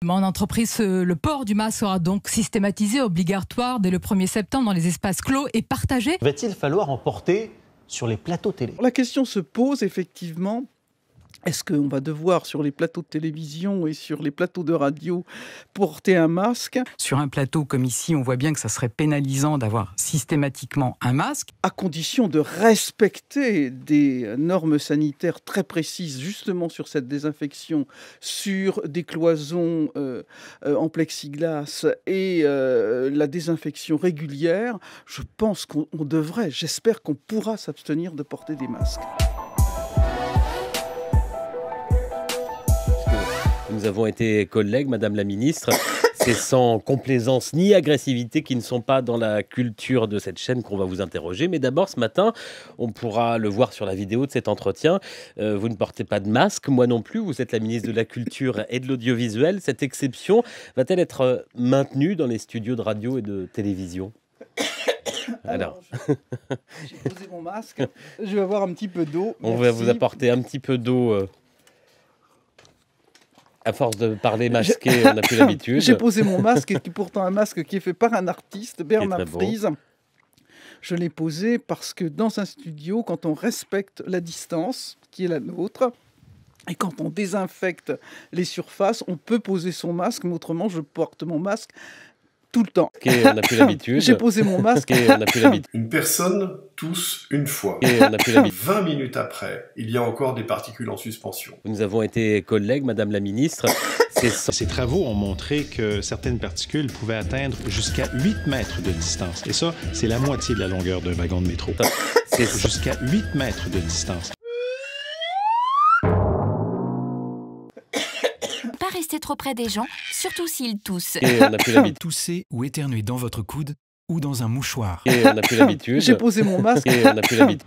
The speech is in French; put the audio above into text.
En entreprise, le port du masque sera donc systématisé, obligatoire dès le 1er septembre dans les espaces clos et partagés. Va-t-il falloir en porter sur les plateaux télé? La question se pose effectivement. Est-ce qu'on va devoir, sur les plateaux de télévision et sur les plateaux de radio, porter un masque? Sur un plateau comme ici, on voit bien que ça serait pénalisant d'avoir systématiquement un masque. À condition de respecter des normes sanitaires très précises, justement sur cette désinfection, sur des cloisons en plexiglas et la désinfection régulière, je pense qu'on devrait, j'espère qu'on pourra s'abstenir de porter des masques. Nous avons été collègues, Madame la Ministre. C'est sans complaisance ni agressivité qui ne sont pas dans la culture de cette chaîne qu'on va vous interroger. Mais d'abord, ce matin, on pourra le voir sur la vidéo de cet entretien. Vous ne portez pas de masque, moi non plus. Vous êtes la ministre de la Culture et de l'Audiovisuel. Cette exception va-t-elle être maintenue dans les studios de radio et de télévision ? Alors, j'ai posé mon masque. Je vais avoir un petit peu d'eau. On va vous apporter un petit peu d'eau. À force de parler masqué, on n'a plus l'habitude. J'ai posé mon masque, qui est pourtant un masque qui est fait par un artiste, Bernard Fries. Je l'ai posé parce que dans un studio, quand on respecte la distance qui est la nôtre, et quand on désinfecte les surfaces, on peut poser son masque, mais autrement, je porte mon masque tout le temps. On n'a plus l'habitude. J'ai posé mon masque. On n'a plus l'habitude. Une personne tousse une fois. On n'a plus l'habitude. 20 minutes après, il y a encore des particules en suspension. Nous avons été collègues, Madame la Ministre. Ces travaux ont montré que certaines particules pouvaient atteindre jusqu'à 8 mètres de distance. Et ça, c'est la moitié de la longueur d'un wagon de métro. C'est jusqu'à 8 mètres de distance. Pas rester trop près des gens, surtout s'ils toussent. On n'a plus l'habitude. Tousser ou éternuer dans votre coude ou dans un mouchoir. On n'a plus l'habitude. J'ai posé mon masque. On n'a plus l'habitude.